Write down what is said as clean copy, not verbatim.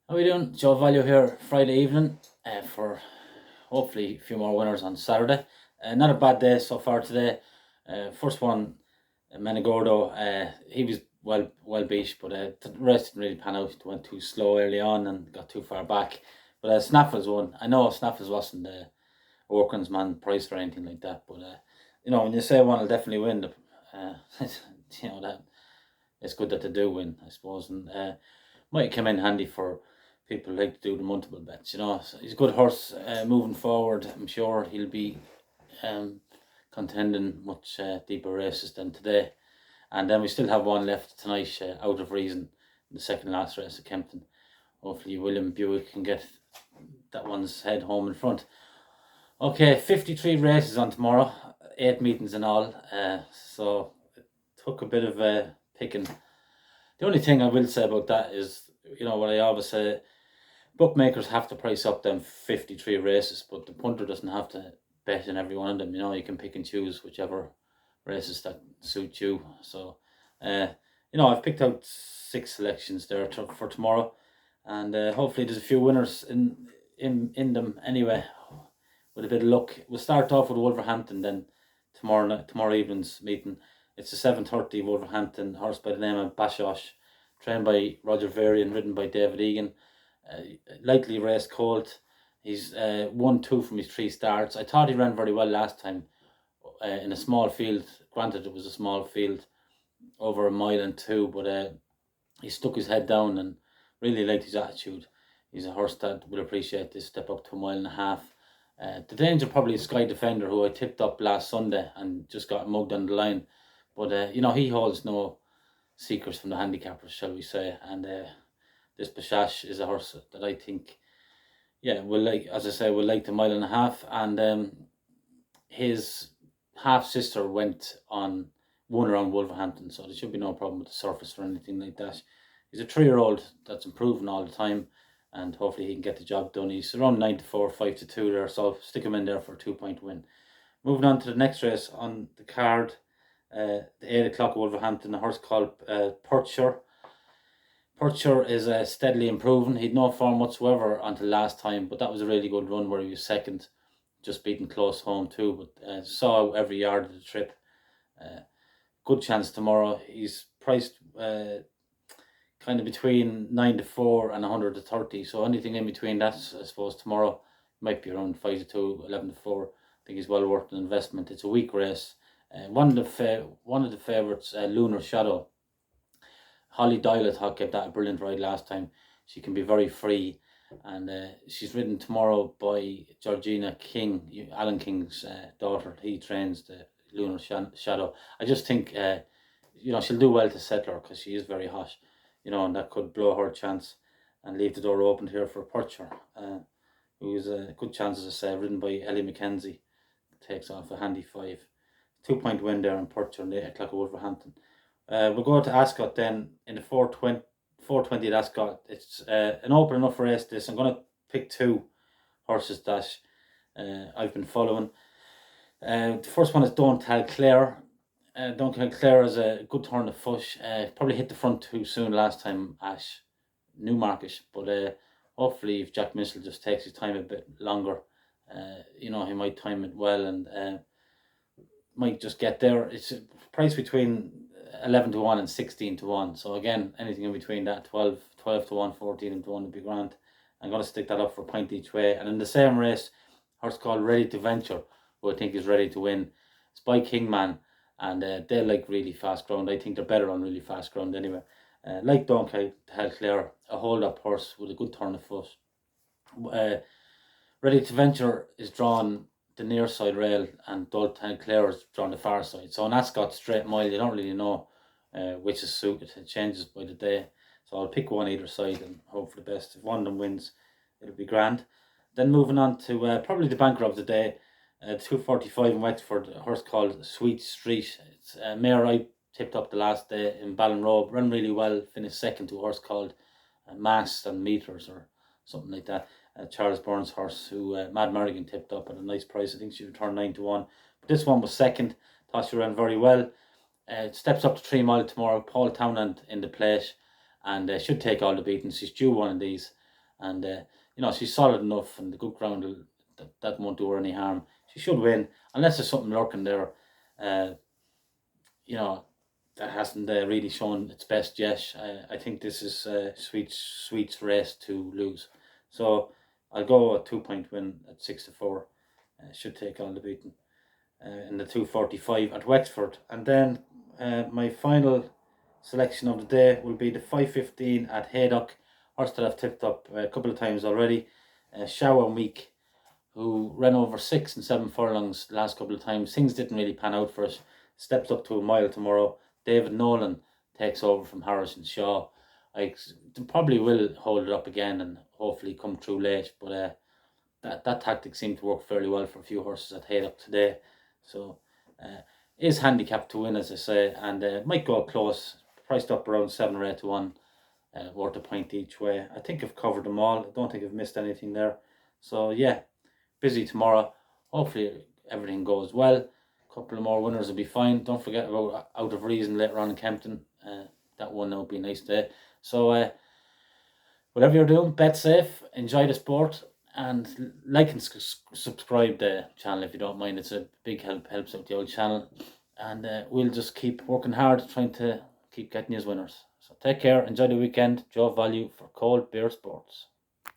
How are we doing? Joe Value here, Friday evening, for hopefully a few more winners on Saturday. Not a bad day so far today. First one, Menegordo, he was well beat, but the rest didn't really pan out. It went too slow early on and got too far back. But Snaffles won. I know Snaffles wasn't a workman's man price or anything like that, but when you say one will definitely win, that it's good that they do win, I suppose, and might come in handy for people who like to do the multiple bets. So he's a good horse moving forward. I'm sure he'll be contending much deeper races than today. And then we still have one left tonight, Out of Reason, the second last race at Kempton. Hopefully William Buick can get that one's head home in front. Okay, 53 races on tomorrow, 8 meetings in all. So it took a bit of picking. The only thing I will say about that is, what I always say, bookmakers have to price up them 53 races, but the punter doesn't have to bet in every one of them. You can pick and choose whichever races that suit you. So, I've picked out 6 selections there for tomorrow, and hopefully there's a few winners in them anyway. With a bit of luck, we'll start off with Wolverhampton. Then tomorrow evening's meeting. It's a 7:30 Wolverhampton horse by the name of Bashosh, trained by Roger Varian, ridden by David Egan. Lightly raced colt. He's won 2 from his 3 starts. I thought he ran very well last time in a small field. Granted, it was a small field, over a mile and 2, but he stuck his head down and really liked his attitude. He's a horse that will appreciate this step up to a mile and a half. The danger probably is Sky Defender, who I tipped up last Sunday and just got mugged on the line. But, he holds no secrets from the handicappers, shall we say. And this Bashash is a horse that I think, will like the mile and a half. And his half-sister won around Wolverhampton, so there should be no problem with the surface or anything like that. He's a 3-year-old that's improving all the time, and hopefully he can get the job done. He's around 9-4, 5-2 there, so I'll stick him in there for a 2-point win. Moving on to the next race on the card, the 8 o'clock Wolverhampton, a horse called Perthshire. Perthshire is steadily improving. He'd no form whatsoever until last time, but that was a really good run where he was second, just beating close home too, but saw every yard of the trip. Good chance tomorrow. He's priced kind of between 9-4 and 130, so anything in between that, I suppose tomorrow might be around 5-2, 11-4. I think he's well worth an investment. It's a weak race. One of the favourites, Lunar Shadow. Holly Doyle, I thought, gave that a brilliant ride last time. She can be very free, and she's ridden tomorrow by Georgina King, Alan King's daughter. He trains the Lunar Shadow. I just think, she'll do well to settle her because she is very hot, and that could blow her chance and leave the door open here for Perthshire, who is a good chance, as I say, ridden by Ellie Mackenzie. Takes off a handy 5. 2-point win there in Perthshire in the 8 o'clock at Wolverhampton. We'll go to Ascot then in the 420 at Ascot. It's an open enough race, this. I'm going to pick 2 horses that I've been following. The first one is Don't Tell Clare. Don't Tell Clare is a good turn of foot. Probably hit the front too soon last time at Newmarket, but hopefully if Jack Missel just takes his time a bit longer, he might time it well and might just get there. It's a price between 11-1 and 16-1. So again, anything in between that, 12-1, 14-1 would be grand. I'm going to stick that up for a point each way. And in the same race, a horse called Ready to Venture, who I think is ready to win. It's by Kingman, and they like really fast ground. I think they're better on really fast ground anyway. Like Don't Tell Clare, a hold-up horse with a good turn of foot. Ready to Venture is drawn the near side rail, and Don't Tell Clare is drawn the far side. So on Ascot straight mile, you don't really know which is suited. It changes by the day. So I'll pick one either side and hope for the best. If one of them wins, it'll be grand. Then moving on to probably the banker of the day, 245 in Wexford, a horse called Sweet Street. It's a mare I tipped up the last day in Ballinrobe. Ran really well, finished second to a horse called Mass and Meters or something like that. Charles Burns' horse, who Mad Merrigan tipped up at a nice price. I think she returned 9-1. But this one was second. Thought she ran very well. Steps up to 3 mile tomorrow. Paul Townend in the plate, and should take all the beatings. She's due one of these. and you know, she's solid enough, and the good ground that won't do her any harm. She should win, unless there's something lurking there. You know, that hasn't really shown its best yet. I think this is Sweet's race to lose. So I'll go a 2 point win at 6-4. Should take on the beaten in the 2:45 at Wexford. And then my final selection of the day will be the 5:15 at Haydock. Horse that I've tipped up a couple of times already. Shawaamekh, who ran over 6 and 7 furlongs the last couple of times. Things didn't really pan out for us. Steps up to a mile tomorrow. David Nolan takes over from Harrison Shaw. I probably will hold it up again and hopefully come through late, but that tactic seemed to work fairly well for a few horses at Haydock today. So is handicapped to win, as I say, and might go close. Priced up around 7 or 8 to 1, worth a point each way. I think I've covered them all. I don't think I've missed anything there. So yeah, busy tomorrow. Hopefully everything goes well. A couple of more winners will be fine. Don't forget about Out of Reason later on in Kempton. That one will be a nice day. So whatever you're doing, bet safe, enjoy the sport, and like and subscribe the channel if you don't mind. It's a big help, helps out the old channel, and we'll just keep working hard trying to keep getting you as winners. So take care, enjoy the weekend. Joe Value for Cold Beer Sports.